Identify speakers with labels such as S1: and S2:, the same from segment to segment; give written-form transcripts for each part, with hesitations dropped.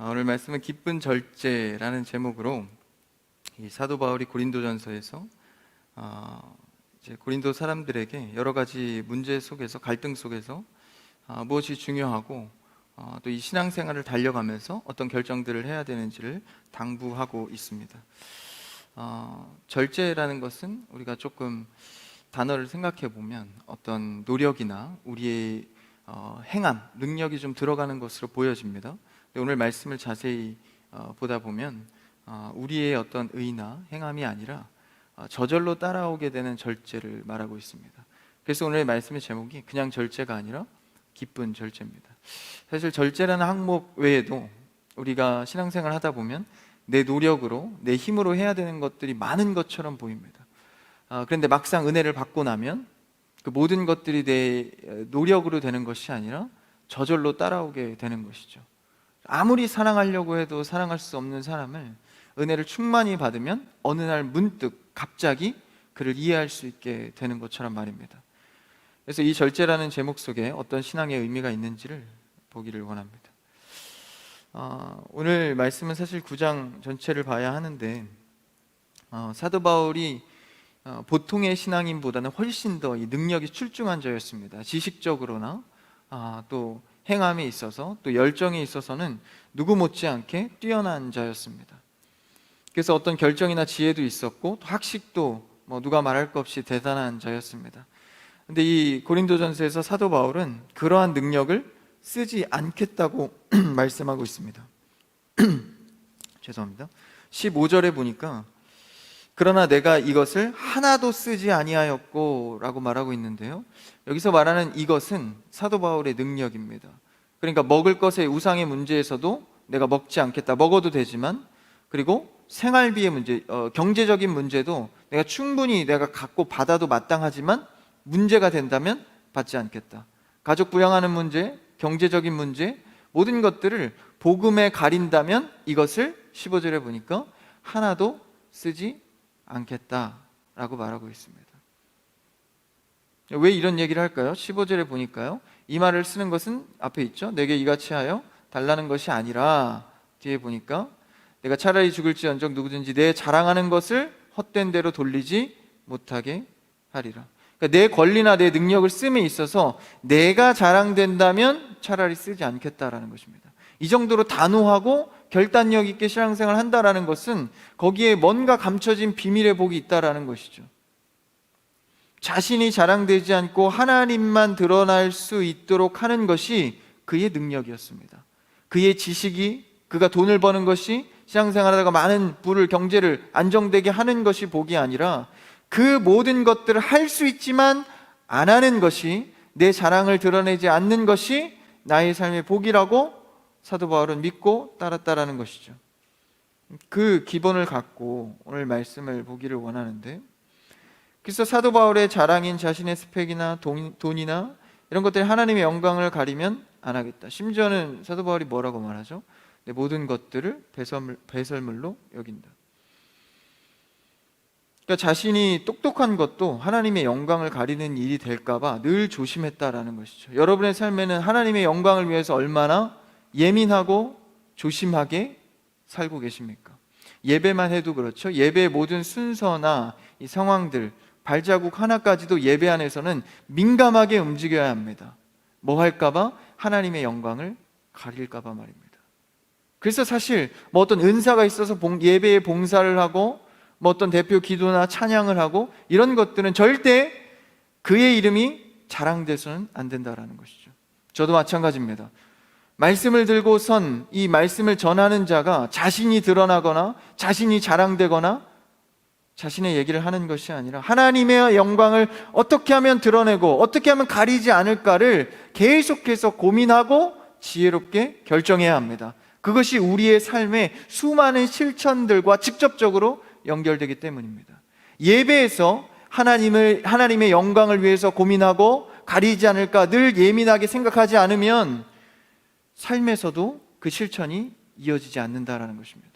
S1: 오늘 말씀은 기쁜 절제라는 제목으로 이 사도 바울이 고린도전서에서 이제 고린도 사람들에게 여러 가지 문제 속에서, 갈등 속에서 무엇이 중요하고 또 이 신앙생활을 달려가면서 어떤 결정들을 해야 되는지를 당부하고 있습니다. 절제라는 것은 우리가 조금 단어를 생각해 보면 어떤 노력이나 우리의 행함, 능력이 좀 들어가는 것으로 보여집니다. 근데 오늘 말씀을 자세히 보다 보면 우리의 어떤 의나 행함이 아니라 저절로 따라오게 되는 절제를 말하고 있습니다. 그래서 오늘 말씀의 제목이 그냥 절제가 아니라 기쁜 절제입니다. 사실 절제라는 항목 외에도 우리가 신앙생활 하다 보면 내 노력으로, 내 힘으로 해야 되는 것들이 많은 것처럼 보입니다. 그런데 막상 은혜를 받고 나면 그 모든 것들이 내 노력으로 되는 것이 아니라 저절로 따라오게 되는 것이죠. 아무리 사랑하려고 해도 사랑할 수 없는 사람을 은혜를 충만히 받으면 어느 날 문득 갑자기 그를 이해할 수 있게 되는 것처럼 말입니다. 그래서 이 절제라는 제목 속에 어떤 신앙의 의미가 있는지를 보기를 원합니다. 오늘 말씀은 사실 9장 전체를 봐야 하는데 사도 바울이 보통의 신앙인보다는 훨씬 더 이 능력이 출중한 자였습니다. 지식적으로나 또 행함에 있어서, 또 열정에 있어서는 누구 못지않게 뛰어난 자였습니다. 그래서 어떤 결정이나 지혜도 있었고 또 학식도 누가 말할 것 없이 대단한 자였습니다. 근데 이 고린도전서에서 사도 바울은 그러한 능력을 쓰지 않겠다고 말씀하고 있습니다. 죄송합니다. 15절에 보니까 그러나 내가 이것을 하나도 쓰지 아니하였고 라고 말하고 있는데요, 여기서 말하는 이것은 사도 바울의 능력입니다. 그러니까 먹을 것의 우상의 문제에서도 내가 먹지 않겠다, 먹어도 되지만, 그리고 생활비의 문제, 경제적인 문제도 내가 충분히 내가 갖고 받아도 마땅하지만 문제가 된다면 받지 않겠다. 가족 부양하는 문제, 경제적인 문제, 모든 것들을 복음에 가린다면 이것을 15절에 보니까 하나도 쓰지 않겠다라고 말하고 있습니다. 왜 이런 얘기를 할까요? 15절에 보니까요, 이 말을 쓰는 것은 앞에 있죠. 내게 이같이 하여 달라는 것이 아니라, 뒤에 보니까 내가 차라리 죽을지언정 누구든지 내 자랑하는 것을 헛된 대로 돌리지 못하게 하리라. 그러니까 내 권리나 내 능력을 씀에 있어서 내가 자랑된다면 차라리 쓰지 않겠다라는 것입니다. 이 정도로 단호하고 결단력 있게 신앙생활을 한다라는 것은 거기에 뭔가 감춰진 비밀의 복이 있다라는 것이죠. 자신이 자랑되지 않고 하나님만 드러날 수 있도록 하는 것이 그의 능력이었습니다. 그의 지식이, 그가 돈을 버는 것이, 신앙생활하다가 많은 부를, 경제를 안정되게 하는 것이 복이 아니라 그 모든 것들을 할 수 있지만 안 하는 것이, 내 자랑을 드러내지 않는 것이 나의 삶의 복이라고 사도 바울은 믿고 따랐다라는 것이죠. 그 기본을 갖고 오늘 말씀을 보기를 원하는데, 그래서 사도 바울의 자랑인 자신의 스펙이나 돈이나 이런 것들이 하나님의 영광을 가리면 안 하겠다. 심지어는 사도 바울이 뭐라고 말하죠? 내 모든 것들을 배설물로 여긴다. 그러니까 자신이 똑똑한 것도 하나님의 영광을 가리는 일이 될까봐 늘 조심했다라는 것이죠. 여러분의 삶에는 하나님의 영광을 위해서 얼마나 예민하고 조심하게 살고 계십니까? 예배만 해도 그렇죠. 예배의 모든 순서나 이 상황들, 발자국 하나까지도 예배 안에서는 민감하게 움직여야 합니다. 뭐 할까봐? 하나님의 영광을 가릴까봐 말입니다. 그래서 사실 어떤 은사가 있어서 예배에 봉사를 하고 어떤 대표 기도나 찬양을 하고 이런 것들은 절대 그의 이름이 자랑돼서는 안 된다라는 것이죠. 저도 마찬가지입니다. 말씀을 들고선 이 말씀을 전하는 자가 자신이 드러나거나 자신이 자랑되거나 자신의 얘기를 하는 것이 아니라 하나님의 영광을 어떻게 하면 드러내고 어떻게 하면 가리지 않을까를 계속해서 고민하고 지혜롭게 결정해야 합니다. 그것이 우리의 삶의 수많은 실천들과 직접적으로 연결되기 때문입니다. 예배에서 하나님의 영광을 위해서 고민하고 가리지 않을까 늘 예민하게 생각하지 않으면 삶에서도 그 실천이 이어지지 않는다라는 것입니다.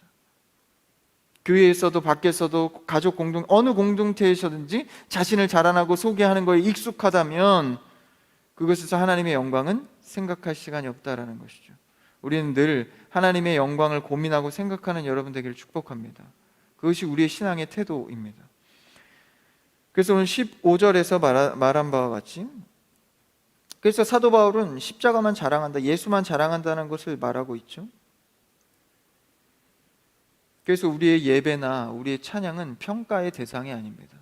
S1: 교회에서도 밖에서도 가족 어느 공동체에서든지 자신을 자랑하고 소개하는 거에 익숙하다면 그것에서 하나님의 영광은 생각할 시간이 없다라는 것이죠. 우리는 늘 하나님의 영광을 고민하고 생각하는 여러분 되기를 축복합니다. 그것이 우리의 신앙의 태도입니다. 그래서 오늘 15절에서 말한 바와 같이, 그래서 사도 바울은 십자가만 자랑한다, 예수만 자랑한다는 것을 말하고 있죠. 그래서 우리의 예배나 우리의 찬양은 평가의 대상이 아닙니다.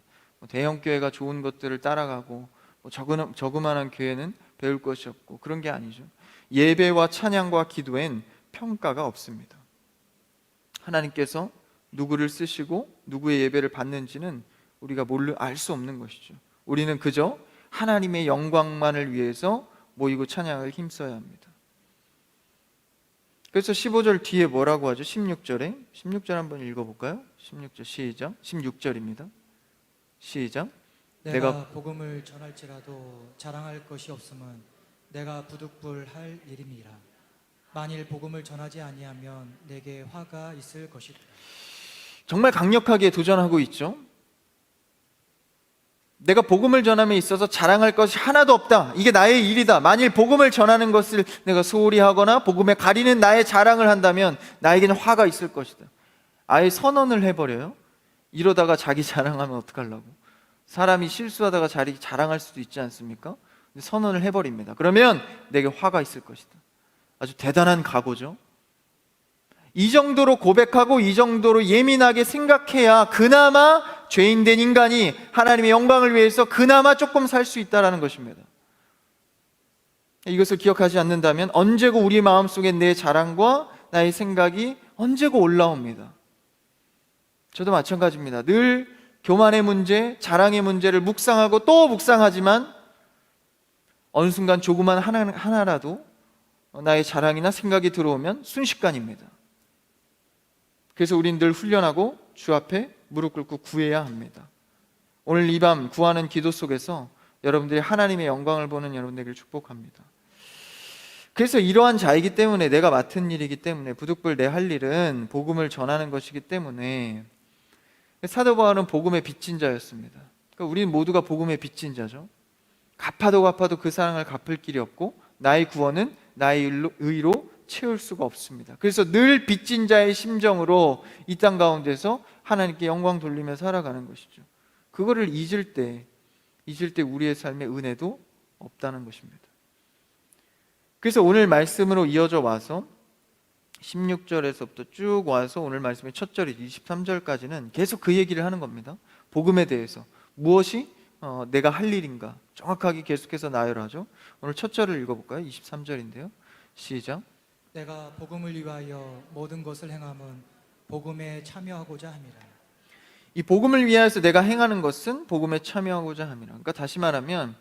S1: 대형 교회가 좋은 것들을 따라가고 저그만한 교회는 배울 것이 없고 그런 게 아니죠. 예배와 찬양과 기도엔 평가가 없습니다. 하나님께서 누구를 쓰시고 누구의 예배를 받는지는 우리가 알 수 없는 것이죠. 우리는 그저 하나님의 영광만을 위해서 모이고 찬양을 힘써야 합니다. 그래서 15절 뒤에 뭐라고 하죠? 16절 한번 읽어볼까요? 16절 시작. 16절입니다. 시작.
S2: 내가 복음을 전할지라도 자랑할 것이 없으면 내가 부득불할 일임이라. 만일 복음을 전하지 아니하면 내게 화가 있을 것이다.
S1: 정말 강력하게 도전하고 있죠. 내가 복음을 전함에 있어서 자랑할 것이 하나도 없다. 이게 나의 일이다. 만일 복음을 전하는 것을 내가 소홀히 하거나 복음에 가리는 나의 자랑을 한다면 나에게는 화가 있을 것이다. 아예 선언을 해버려요. 이러다가 자기 자랑하면 어떡하려고. 사람이 실수하다가 자랑할 수도 있지 않습니까? 근데 선언을 해버립니다. 그러면 내게 화가 있을 것이다. 아주 대단한 각오죠. 이 정도로 고백하고 이 정도로 예민하게 생각해야 그나마 죄인된 인간이 하나님의 영광을 위해서 그나마 조금 살 수 있다는 것입니다. 이것을 기억하지 않는다면 언제고 우리 마음속에 내 자랑과 나의 생각이 언제고 올라옵니다. 저도 마찬가지입니다. 늘 교만의 문제, 자랑의 문제를 묵상하고 또 묵상하지만 어느 순간 조그만 하나라도 나의 자랑이나 생각이 들어오면 순식간입니다. 그래서 우린 늘 훈련하고 주 앞에 무릎 꿇고 구해야 합니다. 오늘 이 밤 구하는 기도 속에서 여러분들이 하나님의 영광을 보는 여러분 되기를 축복합니다. 그래서 이러한 자이기 때문에, 내가 맡은 일이기 때문에, 부득불 내 할 일은 복음을 전하는 것이기 때문에 사도 바울은 복음의 빚진 자였습니다. 그러니까 우리는 모두가 복음의 빚진 자죠. 갚아도 그 사랑을 갚을 길이 없고 나의 구원은 나의 의로 채울 수가 없습니다. 그래서 늘 빚진 자의 심정으로 이 땅 가운데서 하나님께 영광 돌리며 살아가는 것이죠. 그거를 잊을 때 우리의 삶에 은혜도 없다는 것입니다. 그래서 오늘 말씀으로 이어져 와서 16절에서부터 쭉 와서 오늘 말씀의 첫 절이 23절까지는 계속 그 얘기를 하는 겁니다. 복음에 대해서 무엇이 내가 할 일인가 정확하게 계속해서 나열하죠. 오늘 첫 절을 읽어볼까요? 23절인데요. 시작.
S2: 내가 복음을 위하여 모든 것을 행함은 복음에 참여하고자 함이라.
S1: 이 복음을 위하여서 내가 행하는 것은 복음에 참여하고자 함이라. 그러니까 다시 말하면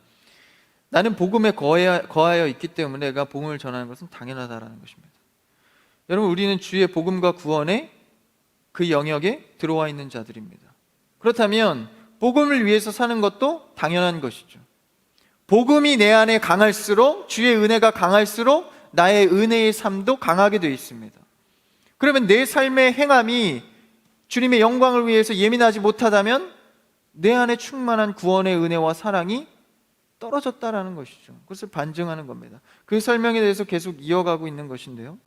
S1: 나는 복음에 거하여 있기 때문에 내가 복음을 전하는 것은 당연하다라는 것입니다. 여러분, 우리는 주의 복음과 구원의 그 영역에 들어와 있는 자들입니다. 그렇다면 복음을 위해서 사는 것도 당연한 것이죠. 복음이 내 안에 강할수록, 주의 은혜가 강할수록 나의 은혜의 삶도 강하게 되어 있습니다. 그러면 내 삶의 행함이 주님의 영광을 위해서 예민하지 못하다면 내 안에 충만한 구원의 은혜와 사랑이 떨어졌다라는 것이죠. 그것을 반증하는 겁니다. 그 설명에 대해서 계속 이어가고 있는 것인데요.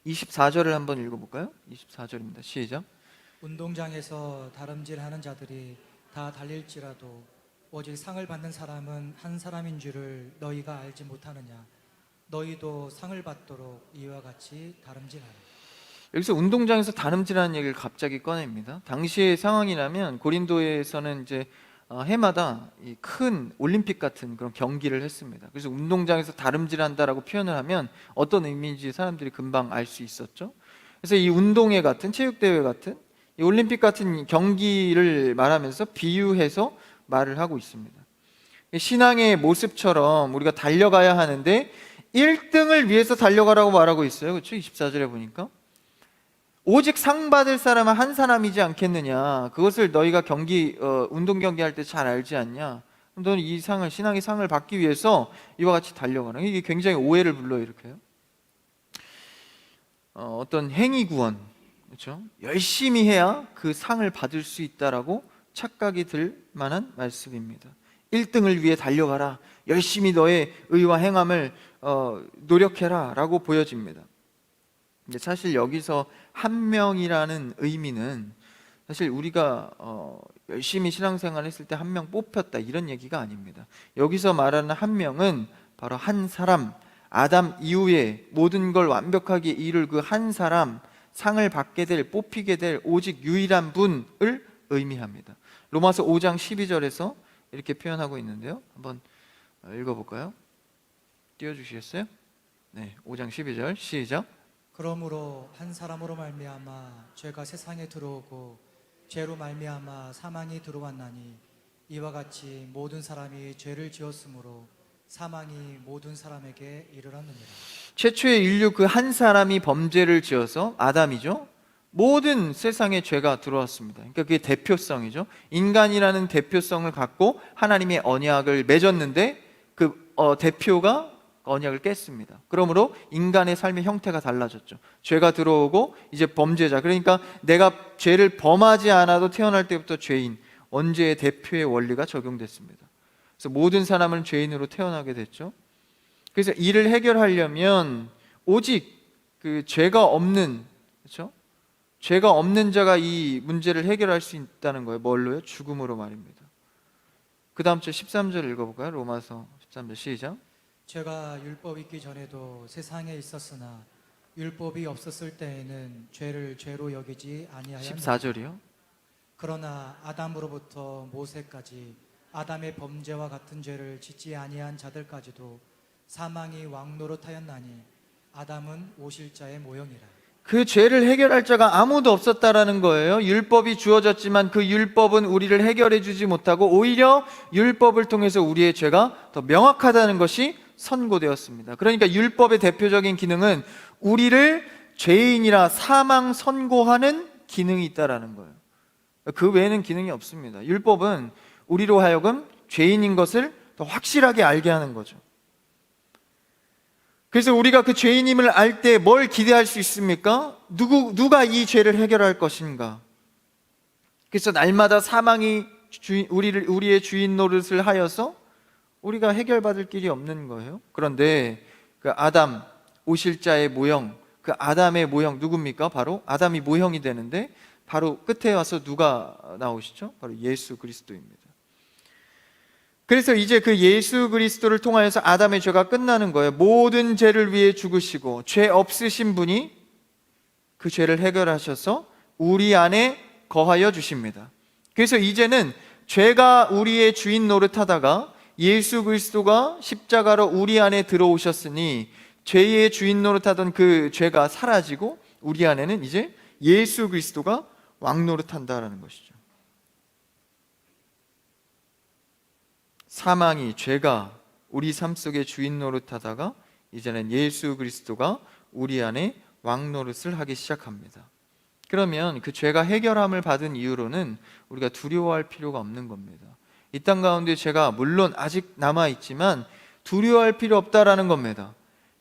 S1: 24절을 한번 읽어볼까요? 24절입니다. 시작.
S2: 운동장에서 다름질하는 자들이 다 달릴지라도 오직 상을 받는 사람은 한 사람인 줄을 너희가 알지 못하느냐. 너희도 상을 받도록 이와 같이 다름질하라.
S1: 여기서 운동장에서 다름질하는 얘기를 갑자기 꺼냅니다. 당시의 상황이라면 고린도에서는 이제 해마다 이 큰 올림픽 같은 그런 경기를 했습니다. 그래서 운동장에서 다름질한다라고 표현을 하면 어떤 의미인지 사람들이 금방 알 수 있었죠. 그래서 이 운동회 같은, 체육대회 같은, 이 올림픽 같은 경기를 말하면서 비유해서 말을 하고 있습니다. 신앙의 모습처럼 우리가 달려가야 하는데 1등을 위해서 달려가라고 말하고 있어요. 그렇죠? 24절에 보니까 오직 상 받을 사람은 한 사람이지 않겠느냐. 그것을 너희가 운동 경기할 때 잘 알지 않냐. 너는 이 상을, 신앙의 상을 받기 위해서 이와 같이 달려가라. 이게 굉장히 오해를 불러일으켜요. 어떤 행위 구원, 그렇죠? 열심히 해야 그 상을 받을 수 있다라고 착각이 들 만한 말씀입니다. 1등을 위해 달려가라. 열심히 너의 의와 행함을 노력해라 라고 보여집니다. 근데 사실 여기서 한 명이라는 의미는 사실 우리가 열심히 신앙생활 했을 때 한 명 뽑혔다 이런 얘기가 아닙니다. 여기서 말하는 한 명은 바로 한 사람, 아담 이후에 모든 걸 완벽하게 이룰 그 한 사람, 상을 받게 될, 뽑히게 될 오직 유일한 분을 의미합니다. 로마서 5장 12절에서 이렇게 표현하고 있는데요, 한번 읽어볼까요? 띄워주시겠어요? 네, 5장 12절 시작.
S2: 그러므로 한 사람으로 말미암아 죄가 세상에 들어오고 죄로 말미암아 사망이 들어왔나니 이와 같이 모든 사람이 죄를 지었으므로 사망이 모든 사람에게 이르렀느니라.
S1: 최초의 인류 그 한 사람이 범죄를 지어서, 아담이죠, 모든 세상에 죄가 들어왔습니다. 그러니까 그게 대표성이죠. 인간이라는 대표성을 갖고 하나님의 언약을 맺었는데 그 대표가 언약을 깼습니다. 그러므로 인간의 삶의 형태가 달라졌죠. 죄가 들어오고 이제 범죄자, 그러니까 내가 죄를 범하지 않아도 태어날 때부터 죄인, 원죄의 대표의 원리가 적용됐습니다. 그래서 모든 사람은 죄인으로 태어나게 됐죠. 그래서 이를 해결하려면 오직 그 죄가 없는, 그렇죠? 죄가 없는 자가 이 문제를 해결할 수 있다는 거예요. 뭘로요? 죽음으로 말입니다. 그 다음 주 13절 읽어볼까요? 로마서 13절 시작.
S2: 죄가 율법 있기 전에도 세상에 있었으나 율법이 없었을 때에는 죄를 죄로 여기지 아니하였느니라.
S1: 14절이요.
S2: 그러나 아담으로부터 모세까지 아담의 범죄와 같은 죄를 짓지 아니한 자들까지도 사망이 왕노릇하였나니 아담은 오실자의 모형이라.
S1: 그 죄를 해결할 자가 아무도 없었다라는 거예요. 율법이 주어졌지만 그 율법은 우리를 해결해 주지 못하고 오히려 율법을 통해서 우리의 죄가 더 명확하다는 것이 선고되었습니다. 그러니까 율법의 대표적인 기능은 우리를 죄인이라 사망 선고하는 기능이 있다라는 거예요. 그 외에는 기능이 없습니다. 율법은 우리로 하여금 죄인인 것을 더 확실하게 알게 하는 거죠. 그래서 우리가 그 죄인임을 알 때 뭘 기대할 수 있습니까? 누가 이 죄를 해결할 것인가? 그래서 날마다 사망이 우리의 주인 노릇을 하여서 우리가 해결받을 길이 없는 거예요. 그런데 그 아담, 오실자의 모형, 그 아담의 모형 누굽니까? 바로 아담이 모형이 되는데 바로 끝에 와서 누가 나오시죠? 바로 예수 그리스도입니다. 그래서 이제 그 예수 그리스도를 통하여서 아담의 죄가 끝나는 거예요. 모든 죄를 위해 죽으시고 죄 없으신 분이 그 죄를 해결하셔서 우리 안에 거하여 주십니다. 그래서 이제는 죄가 우리의 주인 노릇하다가 예수 그리스도가 십자가로 우리 안에 들어오셨으니 죄의 주인 노릇하던 그 죄가 사라지고 우리 안에는 이제 예수 그리스도가 왕 노릇한다라는 것이죠. 사망이, 죄가 우리 삶 속에 주인 노릇하다가 이제는 예수 그리스도가 우리 안에 왕 노릇을 하기 시작합니다. 그러면 그 죄가 해결함을 받은 이후로는 우리가 두려워할 필요가 없는 겁니다. 이 땅 가운데 죄가 물론 아직 남아있지만 두려워할 필요 없다라는 겁니다.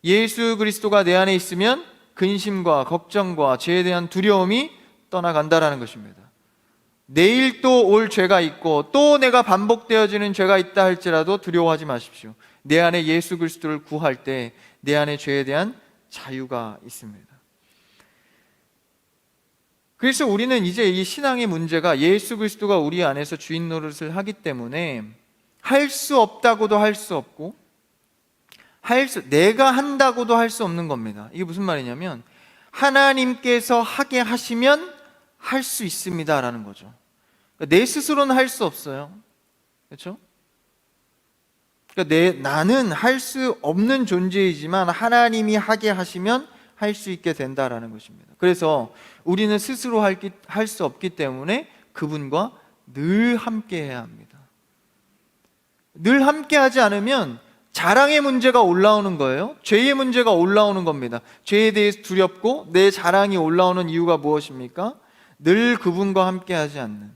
S1: 예수 그리스도가 내 안에 있으면 근심과 걱정과 죄에 대한 두려움이 떠나간다라는 것입니다. 내일 또 올 죄가 있고 또 내가 반복되어지는 죄가 있다 할지라도 두려워하지 마십시오. 내 안에 예수 그리스도를 구할 때 내 안에 죄에 대한 자유가 있습니다. 그래서 우리는 이제 이 신앙의 문제가 예수 그리스도가 우리 안에서 주인 노릇을 하기 때문에 할 수 없다고도 할 수 없고 내가 한다고도 할 수 없는 겁니다. 이게 무슨 말이냐면 하나님께서 하게 하시면 할 수 있습니다 라는 거죠. 그러니까 내 스스로는 할 수 없어요. 그렇죠? 그러니까 나는 할 수 없는 존재이지만 하나님이 하게 하시면 할 수 있게 된다라는 것입니다. 그래서 우리는 스스로 할 수 없기 때문에 그분과 늘 함께 해야 합니다. 늘 함께 하지 않으면 자랑의 문제가 올라오는 거예요. 죄의 문제가 올라오는 겁니다. 죄에 대해서 두렵고 내 자랑이 올라오는 이유가 무엇입니까? 늘 그분과 함께 하지 않는.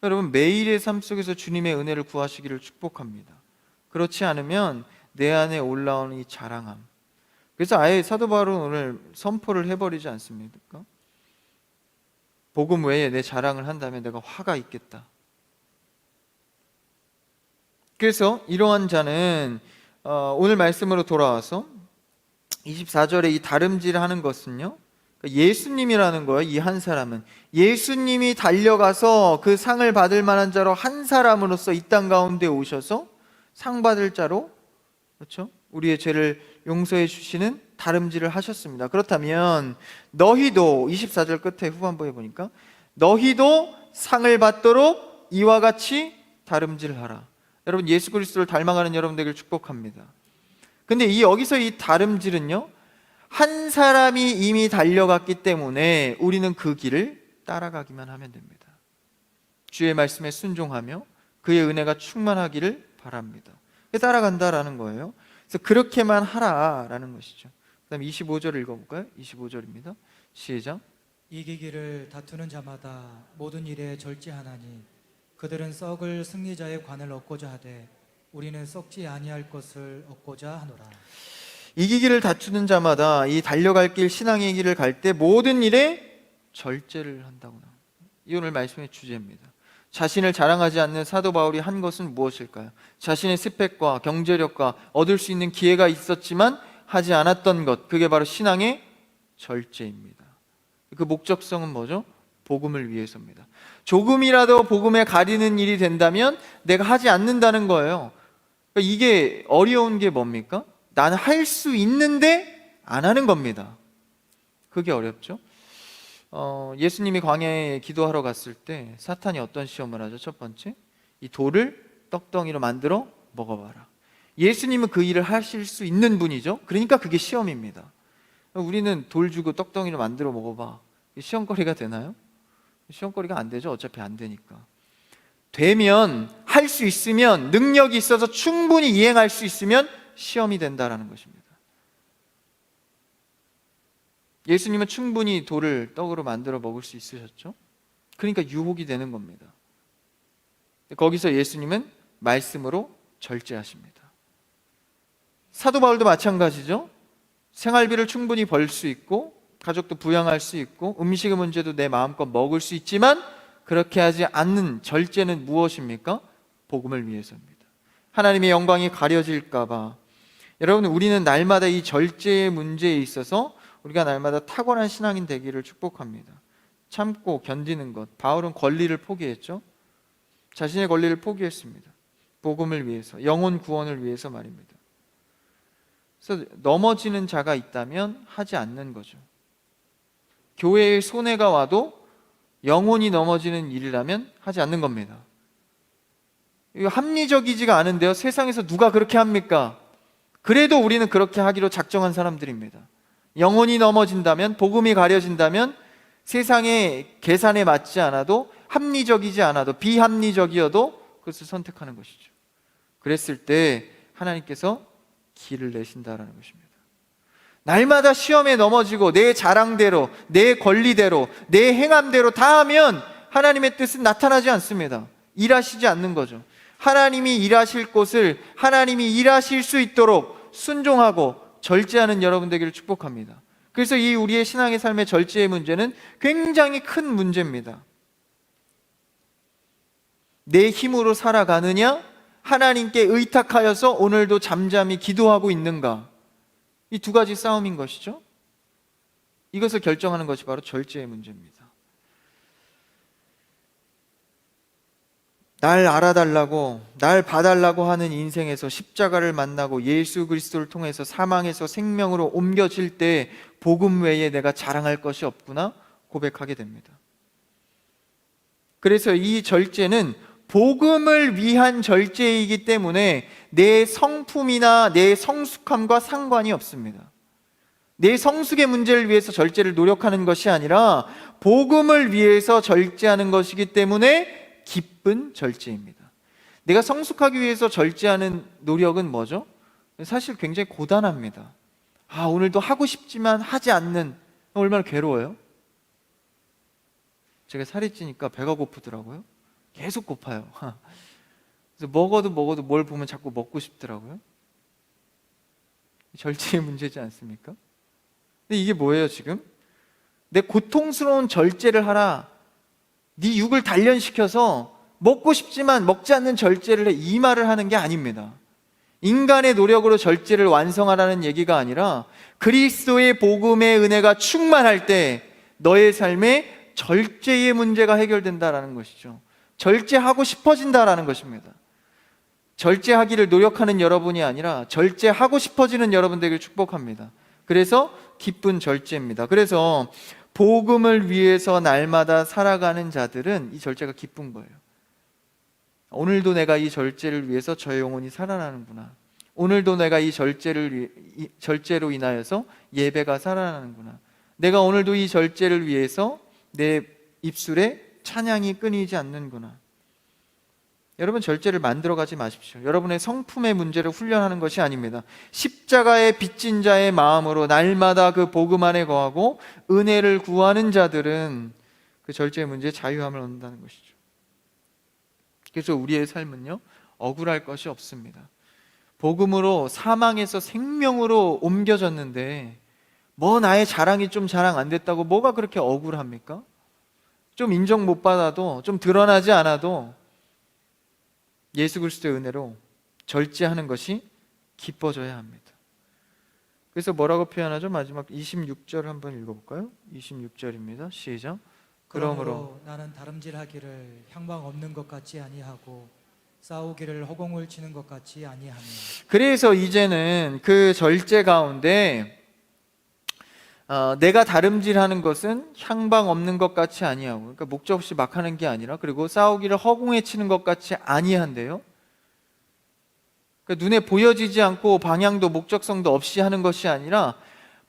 S1: 여러분, 매일의 삶 속에서 주님의 은혜를 구하시기를 축복합니다. 그렇지 않으면 내 안에 올라오는 이 자랑함. 그래서 아예 사도 바울은 오늘 선포를 해버리지 않습니까? 복음 외에 내 자랑을 한다면 내가 화가 있겠다. 그래서 이러한 자는 오늘 말씀으로 돌아와서 24절에 이 다름질하는 것은요, 예수님이라는 거예요. 이 한 사람은 예수님이 달려가서 그 상을 받을 만한 자로 한 사람으로서 이 땅 가운데 오셔서 상 받을 자로, 그렇죠? 우리의 죄를 용서해 주시는 다름질을 하셨습니다. 그렇다면 너희도 24절 끝에 후반부에 보니까 너희도 상을 받도록 이와 같이 다름질하라. 여러분, 예수 그리스도를 닮아가는 여러분 되길 축복합니다. 근데 여기서 이 다름질은요, 한 사람이 이미 달려갔기 때문에 우리는 그 길을 따라가기만 하면 됩니다. 주의 말씀에 순종하며 그의 은혜가 충만하기를 바랍니다. 따라간다라는 거예요. 그래서 그렇게만 하라라는 것이죠. 그 다음에 25절 읽어볼까요? 25절입니다. 시작.
S2: 이기기를 다투는 자마다 모든 일에 절제하나니 그들은 썩을 승리자의 관을 얻고자 하되 우리는 썩지 아니할 것을 얻고자 하노라.
S1: 이기기를 다투는 자마다 이 달려갈 길, 신앙의 길을 갈 때 모든 일에 절제를 한다고 나옵니다. 이 오늘 말씀의 주제입니다. 자신을 자랑하지 않는 사도 바울이 한 것은 무엇일까요? 자신의 스펙과 경제력과 얻을 수 있는 기회가 있었지만 하지 않았던 것, 그게 바로 신앙의 절제입니다. 그 목적성은 뭐죠? 복음을 위해서입니다. 조금이라도 복음에 가리는 일이 된다면 내가 하지 않는다는 거예요. 그러니까 이게 어려운 게 뭡니까? 나는 할 수 있는데 안 하는 겁니다. 그게 어렵죠. 예수님이 광야에 기도하러 갔을 때 사탄이 어떤 시험을 하죠? 첫 번째, 이 돌을 떡덩이로 만들어 먹어봐라. 예수님은 그 일을 하실 수 있는 분이죠. 그러니까 그게 시험입니다. 우리는 돌 주고 떡덩이로 만들어 먹어봐, 시험거리가 되나요? 시험거리가 안 되죠. 어차피 안 되니까. 되면, 할 수 있으면, 능력이 있어서 충분히 이행할 수 있으면 시험이 된다라는 것입니다. 예수님은 충분히 돌을 떡으로 만들어 먹을 수 있으셨죠. 그러니까 유혹이 되는 겁니다. 거기서 예수님은 말씀으로 절제하십니다. 사도 바울도 마찬가지죠. 생활비를 충분히 벌 수 있고 가족도 부양할 수 있고 음식의 문제도 내 마음껏 먹을 수 있지만 그렇게 하지 않는 절제는 무엇입니까? 복음을 위해서입니다. 하나님의 영광이 가려질까 봐. 여러분, 우리는 날마다 이 절제의 문제에 있어서 우리가 날마다 탁월한 신앙인 되기를 축복합니다. 참고 견디는 것. 바울은 권리를 포기했죠. 자신의 권리를 포기했습니다. 복음을 위해서, 영혼 구원을 위해서 말입니다. 그래서 넘어지는 자가 있다면 하지 않는 거죠. 교회에 손해가 와도 영혼이 넘어지는 일이라면 하지 않는 겁니다. 이거 합리적이지가 않은데요. 세상에서 누가 그렇게 합니까? 그래도 우리는 그렇게 하기로 작정한 사람들입니다. 영혼이 넘어진다면, 복음이 가려진다면 세상의 계산에 맞지 않아도, 합리적이지 않아도, 비합리적이어도 그것을 선택하는 것이죠. 그랬을 때 하나님께서 길을 내신다라는 것입니다. 날마다 시험에 넘어지고 내 자랑대로, 내 권리대로, 내 행함대로 다 하면 하나님의 뜻은 나타나지 않습니다. 일하시지 않는 거죠. 하나님이 일하실 곳을 하나님이 일하실 수 있도록 순종하고 절제하는 여러분 되기를 축복합니다. 그래서 이 우리의 신앙의 삶의 절제의 문제는 굉장히 큰 문제입니다. 내 힘으로 살아가느냐, 하나님께 의탁하여서 오늘도 잠잠히 기도하고 있는가, 이 두 가지 싸움인 것이죠. 이것을 결정하는 것이 바로 절제의 문제입니다. 날 알아달라고, 날 봐달라고 하는 인생에서 십자가를 만나고 예수 그리스도를 통해서 사망에서 생명으로 옮겨질 때 복음 외에 내가 자랑할 것이 없구나 고백하게 됩니다. 그래서 이 절제는 복음을 위한 절제이기 때문에 내 성품이나 내 성숙함과 상관이 없습니다. 내 성숙의 문제를 위해서 절제를 노력하는 것이 아니라 복음을 위해서 절제하는 것이기 때문에 기쁜 절제입니다. 내가 성숙하기 위해서 절제하는 노력은 뭐죠? 사실 굉장히 고단합니다. 오늘도 하고 싶지만 하지 않는, 얼마나 괴로워요? 제가 살이 찌니까 배가 고프더라고요. 계속 고파요. 그래서 먹어도 뭘 보면 자꾸 먹고 싶더라고요. 절제의 문제지 않습니까? 근데 이게 뭐예요 지금? 내 고통스러운 절제를 하라, 네 육을 단련시켜서 먹고 싶지만 먹지 않는 절제를 해, 이 말을 하는 게 아닙니다. 인간의 노력으로 절제를 완성하라는 얘기가 아니라 그리스도의 복음의 은혜가 충만할 때 너의 삶에 절제의 문제가 해결된다라는 것이죠. 절제하고 싶어진다라는 것입니다. 절제하기를 노력하는 여러분이 아니라 절제하고 싶어지는 여러분 되기를 축복합니다. 그래서 기쁜 절제입니다. 그래서 복음을 위해서 날마다 살아가는 자들은 이 절제가 기쁜 거예요. 오늘도 내가 이 절제를 위해서 저 영혼이 살아나는구나. 오늘도 내가 이 절제로 인하여서 예배가 살아나는구나. 내가 오늘도 이 절제를 위해서 내 입술에 찬양이 끊이지 않는구나. 여러분, 절제를 만들어가지 마십시오. 여러분의 성품의 문제를 훈련하는 것이 아닙니다. 십자가의 빚진 자의 마음으로 날마다 그 복음 안에 거하고 은혜를 구하는 자들은 그 절제의 문제에 자유함을 얻는다는 것이죠. 그래서 우리의 삶은요, 억울할 것이 없습니다. 복음으로 사망에서 생명으로 옮겨졌는데 뭐 나의 자랑이 좀 자랑 안 됐다고 뭐가 그렇게 억울합니까? 좀 인정 못 받아도, 좀 드러나지 않아도 예수 그리스도의 은혜로 절제하는 것이 기뻐져야 합니다. 그래서 뭐라고 표현하죠? 마지막 26절 한번 읽어볼까요? 26절입니다. 시작. 그러므로
S2: 나는 다름질하기를 향방 없는 것 같이 아니하고 싸우기를 허공을 치는 것 같이 아니하며.
S1: 그래서 이제는 그 절제 가운데 내가 다름질하는 것은 향방 없는 것 같이 아니하고, 그러니까 목적 없이 막 하는 게 아니라, 그리고 싸우기를 허공에 치는 것 같이 아니한데요. 그러니까 눈에 보여지지 않고 방향도 목적성도 없이 하는 것이 아니라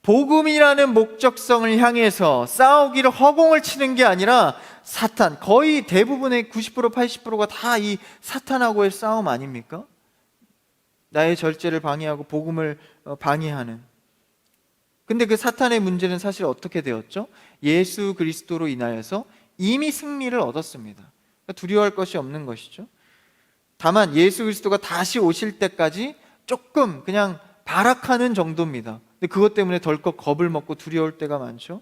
S1: 복음이라는 목적성을 향해서 싸우기를 허공을 치는 게 아니라 사탄, 거의 대부분의 90% 80%가 다 이 사탄하고의 싸움 아닙니까? 나의 절제를 방해하고 복음을 방해하는. 근데 그 사탄의 문제는 사실 어떻게 되었죠? 예수 그리스도로 인하여서 이미 승리를 얻었습니다. 그러니까 두려워할 것이 없는 것이죠. 다만 예수 그리스도가 다시 오실 때까지 조금 그냥 발악하는 정도입니다. 근데 그것 때문에 덜컥 겁을 먹고 두려울 때가 많죠.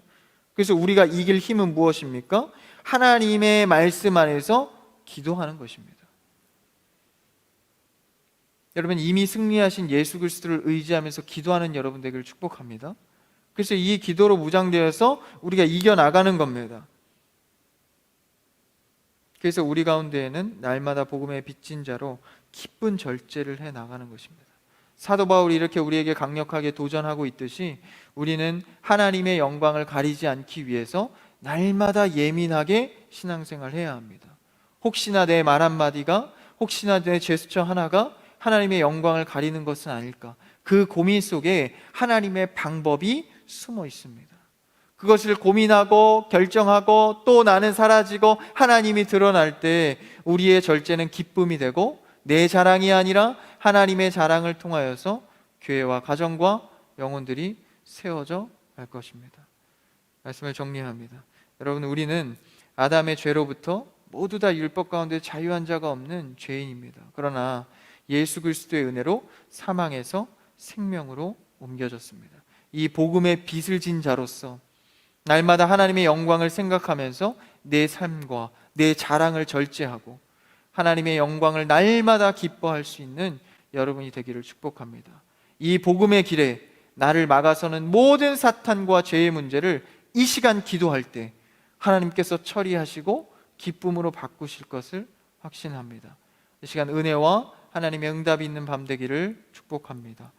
S1: 그래서 우리가 이길 힘은 무엇입니까? 하나님의 말씀 안에서 기도하는 것입니다. 여러분, 이미 승리하신 예수 그리스도를 의지하면서 기도하는 여러분 되기를 축복합니다. 그래서 이 기도로 무장되어서 우리가 이겨나가는 겁니다. 그래서 우리 가운데에는 날마다 복음의 빚진 자로 기쁜 절제를 해나가는 것입니다. 사도 바울이 이렇게 우리에게 강력하게 도전하고 있듯이 우리는 하나님의 영광을 가리지 않기 위해서 날마다 예민하게 신앙생활을 해야 합니다. 혹시나 내 말 한마디가, 혹시나 내 제스처 하나가 하나님의 영광을 가리는 것은 아닐까, 그 고민 속에 하나님의 방법이 숨어 있습니다. 그것을 고민하고 결정하고 또 나는 사라지고 하나님이 드러날 때 우리의 절제는 기쁨이 되고 내 자랑이 아니라 하나님의 자랑을 통하여서 교회와 가정과 영혼들이 세워져 갈 것입니다. 말씀을 정리합니다. 여러분, 우리는 아담의 죄로부터 모두 다 율법 가운데 자유한 자가 없는 죄인입니다. 그러나 예수 그리스도의 은혜로 사망에서 생명으로 옮겨졌습니다. 이 복음의 빚을 진 자로서 날마다 하나님의 영광을 생각하면서 내 삶과 내 자랑을 절제하고 하나님의 영광을 날마다 기뻐할 수 있는 여러분이 되기를 축복합니다. 이 복음의 길에 나를 막아서는 모든 사탄과 죄의 문제를 이 시간 기도할 때 하나님께서 처리하시고 기쁨으로 바꾸실 것을 확신합니다. 이 시간 은혜와 하나님의 응답이 있는 밤 되기를 축복합니다.